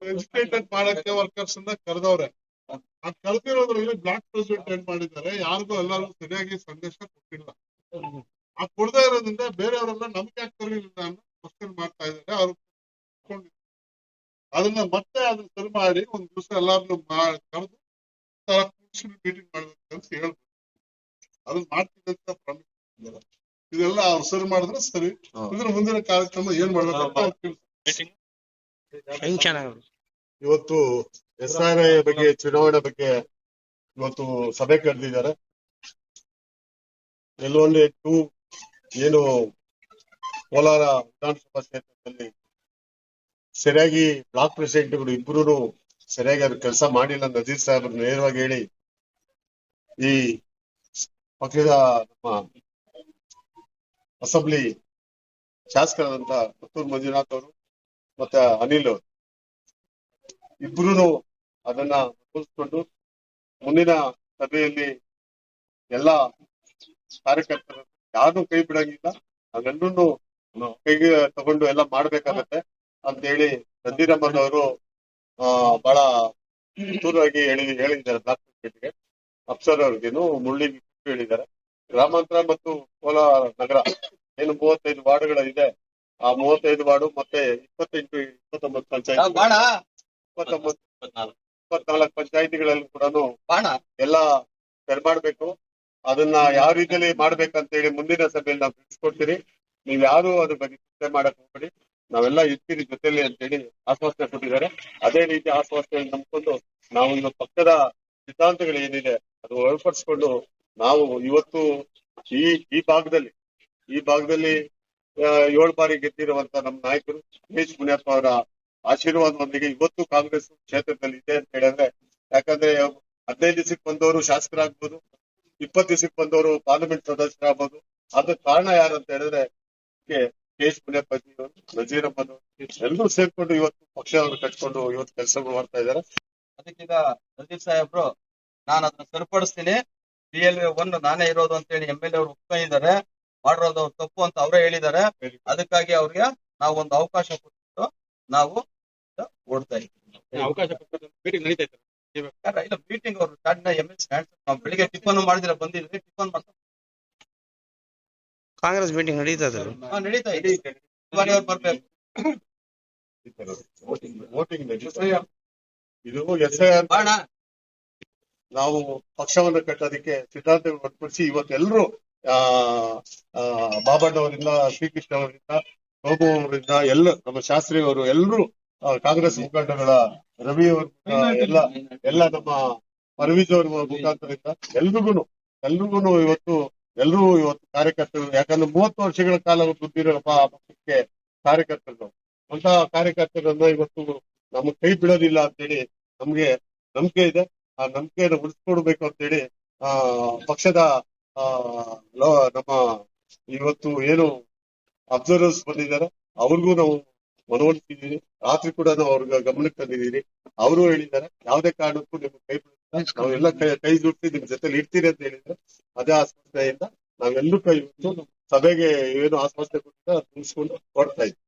Educated ಮಾಡಕ್ಕೆ workers ಅನ್ನ ಕರೆದವ್ರೆ. ಅದ್ ಕಲ್ತಿರೋದ್ರಲ್ಲಿ ಬ್ಲಾಕ್ ಪ್ರೆಸಿಡೆಂಟ್ ಏನ್ ಮಾಡಿದ್ದಾರೆ, ಯಾರಿಗೂ ಎಲ್ಲರಿಗೂ ಸರಿಯಾಗಿ ಸಂದೇಶ ಕೊಟ್ಟಿಲ್ಲ. ಆ ಕೊಡದೇ ಇರೋದ್ರಿಂದ ಬೇರೆಯವರೆಲ್ಲ ನಮ್ಗೆ ಯಾಕೆ ಕರೀಲಿಲ್ಲ ಅನ್ನೋ ಕ್ವಶನ್ ಮಾಡ್ತಾ ಇದ್ದಾರೆ. ಅವ್ರು ಅದನ್ನ ಮತ್ತೆ ಅದನ್ನ ಸರಿ ಮಾಡಿ ಒಂದ್ ದಿವಸ ಎಲ್ಲಾರ್ನು ಕರೆದು ಮೀಟಿಂಗ್ ಮಾಡ್ಬೇಕು ಅಂತ ಹೇಳ್ಬೇಕು. ಅದನ್ನ ಮಾಡ್ತಿದ್ದ ಪ್ರಾಮಿಸ್ ಇದೆಲ್ಲ ಅವ್ರು ಸರಿ ಮಾಡಿದ್ರೆ ಸರಿ. ಇದ್ರ ಮುಂದಿನ ಕಾರ್ಯಕ್ರಮ ಏನ್ ಮಾಡ್ಬೇಕು. ಇವತ್ತು SRI ಬಗ್ಗೆ, ಚುನಾವಣೆ ಬಗ್ಗೆ ಇವತ್ತು ಸಭೆ ಕರೆದಿದ್ದಾರೆ. ಎಲ್ಲೊಂದು ಏನು ಕೋಲಾರ ವಿಧಾನಸಭಾ ಕ್ಷೇತ್ರದಲ್ಲಿ ಸರಿಯಾಗಿ ಬ್ಲಾಕ್ ಪ್ರೆಸಿಡೆಂಟ್ಗಳು ಇಬ್ಬರು ಸರಿಯಾಗಿ ಅದ್ರ ಕೆಲಸ ಮಾಡಿಲ್ಲ. ನಜೀರ್ ಸಾಹೇಬ್ ನೇರವಾಗಿ ಹೇಳಿ ಈ ಪಕ್ಷದ ನಮ್ಮ ಅಸೆಂಬ್ಲಿ ಶಾಸಕರಾದಂತ ಪುತ್ತೂರು ಮಂಜುನಾಥ್ ಅವರು ಮತ್ತೆ ಅನಿಲ್ ಅವರು ಇಬ್ರು ಅದನ್ನ ಮುಗಿಸ್ಕೊಂಡು ಮುಂದಿನ ಸಭೆಯಲ್ಲಿ ಎಲ್ಲಾ ಕಾರ್ಯಕರ್ತರು ಯಾರು ಕೈ ಬಿಡಂಗಿಲ್ಲ, ಅದೆಲ್ಲೂ ಕೈಗೆ ತಗೊಂಡು ಎಲ್ಲ ಮಾಡ್ಬೇಕಾಗತ್ತೆ ಅಂತ ಹೇಳಿ ನಜೀರ್ ಅಹಮದ್ ಅವರು ಬಹಳ ಪುತ್ತೂರಾಗಿ ಹೇಳಿದ್ದಾರೆ. ಬ್ಲಾಕ್ ಪ್ರೆಸಿಡೆಂಟ್ಗೆ ಅಫ್ಸರ್ ಅವ್ರಿಗೇನು ಮುಳ್ಳಿಗೆ ಹೇಳಿದ್ದಾರೆ. ಗ್ರಾಮಾಂತರ ಮತ್ತು ಕೋಲಾರ ನಗರ ಏನು 35 ವಾರ್ಡ್ಗಳಿದೆ. ಆ 35 ವಾರ್ಡು ಮತ್ತೆ 28-29 ಪಂಚಾಯತ್ 24 ಪಂಚಾಯತಿಗಳಲ್ಲಿ ಕೂಡ ಎಲ್ಲ ಸರಿ ಮಾಡ್ಬೇಕು. ಅದನ್ನ ಯಾವ ರೀತಿಯಲ್ಲಿ ಮಾಡ್ಬೇಕಂತ ಹೇಳಿ ಮುಂದಿನ ಸಭೆಯಲ್ಲಿ ನಾವು ತಿಳಿಸ್ಕೊಡ್ತೀರಿ. ನೀವ್ ಯಾರು ಅದ್ರ ಬಗ್ಗೆ ಚಿಂತೆ ಮಾಡಕ್ ಹೋಗ್ಬೇಡಿ, ನಾವೆಲ್ಲ ಇರ್ತೀರಿ ಜೊತೆಲಿ ಅಂತ ಹೇಳಿ ಆಶ್ವಾಸನೆ ಕೊಟ್ಟಿದ್ದಾರೆ. ಅದೇ ರೀತಿ ಆಶ್ವಾಸನೆ ನಂಬ್ಕೊಂಡು ನಾವು ಇನ್ನು ಪಕ್ಷದ ಸಿದ್ಧಾಂತಗಳು ಏನಿದೆ ಅದು ಹೊರಪಡಿಸ್ಕೊಂಡು ನಾವು ಇವತ್ತು ಈ ಭಾಗದಲ್ಲಿ 7 ಬಾರಿ ಗೆದ್ದಿರುವಂತ ನಮ್ಮ ನಾಯಕರು ರಮೇಶ್ ಮುನಿಯಪ್ಪ ಅವರ ಆಶೀರ್ವಾದದೊಂದಿಗೆ ಇವತ್ತು ಕಾಂಗ್ರೆಸ್ ಕ್ಷೇತ್ರದಲ್ಲಿ ಇದೆ ಅಂತ ಹೇಳಿದ್ರೆ, ಯಾಕಂದ್ರೆ 15 ದಿವಸಕ್ಕೆ ಬಂದವರು ಶಾಸಕರಾಗ್ಬೋದು, 20 ದಿವಸಕ್ಕೆ ಬಂದವರು ಪಾರ್ಲಿಮೆಂಟ್ ಸದಸ್ಯರಾಗ್ಬೋದು. ಅದಕ್ಕೆ ಕಾರಣ ಯಾರು ಅಂತ ಹೇಳಿದ್ರೆ ರಮೇಶ್ ಮುನಿಯಪ್ಪ ನಜೀರ್ ಅಹಮದ್ ಎಲ್ಲರೂ ಸೇರ್ಕೊಂಡು ಇವತ್ತು ಪಕ್ಷವನ್ನು ಕಟ್ಕೊಂಡು ಇವತ್ತು ಕೆಲಸಗಳು ಮಾಡ್ತಾ ಇದ್ದಾರೆ. ಅದಕ್ಕೀಗ ನಜೀರ್ ಸಾಹೇಬ್ರು ನಾನು ಅದನ್ನ ಸರಿಪಡಿಸ್ತೀನಿ, PL1 ನಾನೇ ಇರೋದು ಅಂತ ಹೇಳಿ MLA ಅವರು ಒಪ್ಕೊಂಡಿದ್ದಾರೆ. ಮಾಡಿರೋದು ಅವ್ರು ತಪ್ಪು ಅಂತ ಅವರೇ ಹೇಳಿದ್ದಾರೆ. ಅದಕ್ಕಾಗಿ ಅವ್ರಿಗೆ ನಾವು ಒಂದು ಅವಕಾಶ ಕೊಟ್ಟು ನಾವು ಓಡ್ತಾ ಇದ್ದೀವಿ. ಅವಕಾಶ ಮೀಟಿಂಗ್ ನಡೀತಾ ಇದ್ದಾರೆ. ಇಲ್ಲ ಮೀಟಿಂಗ್ ಅವರು ನಾವು ಬೆಳಿಗ್ಗೆ ಟಿಫನ್ ಮಾಡಿದ್ರೆ ಬಂದಿದ್ವಿ, ಟಿಫನ್ ಮಾಡ್ತಾ ಕಾಂಗ್ರೆಸ್ ಮೀಟಿಂಗ್ ನಡೀತಾ ನಡೀತಾ ಇದೆ. ಅವ್ರು ಬರ್ಬೇಕು. ವೋಟಿಂಗ್ ಇದು SIR ನಾವು ಪಕ್ಷವನ್ನು ಕಟ್ಟೋದಕ್ಕೆ ಸಿದ್ಧಾಂತಗಳು ಹೊರತುಪಡಿಸಿ ಇವತ್ತೆಲ್ಲರೂ ಬಾಬಣ್ಣವರಿಂದ, ಶ್ರೀಕೃಷ್ಣ ಅವರಿಂದ, ಬಾಬು ಅವರಿಂದ ಎಲ್ಲ ನಮ್ಮ ಶಾಸ್ತ್ರಿ ಅವರು ಎಲ್ಲರೂ ಕಾಂಗ್ರೆಸ್ ಮುಖಂಡಗಳ ರವಿ ಅವರು ಎಲ್ಲ ನಮ್ಮ ಪರವೀಜ್ ಅವರ ಮುಖಾಂತರದಿಂದ ಎಲ್ರಿಗೂ ಇವತ್ತು ಕಾರ್ಯಕರ್ತರು, ಯಾಕಂದ್ರೆ 30 ವರ್ಷಗಳ ಕಾಲ ದುಡ್ಡಿರೋ ಪಕ್ಷಕ್ಕೆ ಕಾರ್ಯಕರ್ತರು ಅಂತ ಕಾರ್ಯಕರ್ತರನ್ನ ಇವತ್ತು ನಮ್ಗೆ ಕೈ ಬಿಡೋದಿಲ್ಲ ಅಂತೇಳಿ ನಮ್ಗೆ ನಂಬಿಕೆ ಇದೆ. ಆ ನಂಬಿಕೆಯನ್ನು ಉಳಿಸ್ಕೊಡ್ಬೇಕು ಅಂತೇಳಿ ಪಕ್ಷದ ನಮ್ಮ ಇವತ್ತು ಏನು ಅಬ್ಸರ್ವರ್ಸ್ ಬಂದಿದ್ದಾರೆ ಅವ್ರಿಗೂ ನಾವು ಮನವೊಲಿಸಿದೀವಿ. ರಾತ್ರಿ ಕೂಡ ನಾವು ಅವ್ರಿಗೆ ಗಮನಕ್ಕೆ ತಂದಿದ್ದೀರಿ. ಅವರು ಹೇಳಿದ್ದಾರೆ ಯಾವುದೇ ಕಾರಣಕ್ಕೂ ನಿಮ್ಗೆ ಕೈ ಬಿಡುತ್ತಿಲ್ಲ, ನಾವೆಲ್ಲ ಕೈ ಜೋಡಿಸಿ ನಿಮ್ ಜೊತೆಲಿ ಇರ್ತೀರಿ ಅಂತ ಹೇಳಿದ್ರೆ ಅದೇ ಆಸ್ಪತ್ರೆಯಿಂದ ನಾವೆಲ್ಲರೂ ಕೈ ಸಭೆಗೆ ಏನು ಆಸ್ಪತ್ರೆ ಕೊಟ್ಟಿದ್ದಾರೆ ತುಂಬಿಸ್ಕೊಂಡು ಹೊರಡ್ತಾ ಇದ್ದೀವಿ.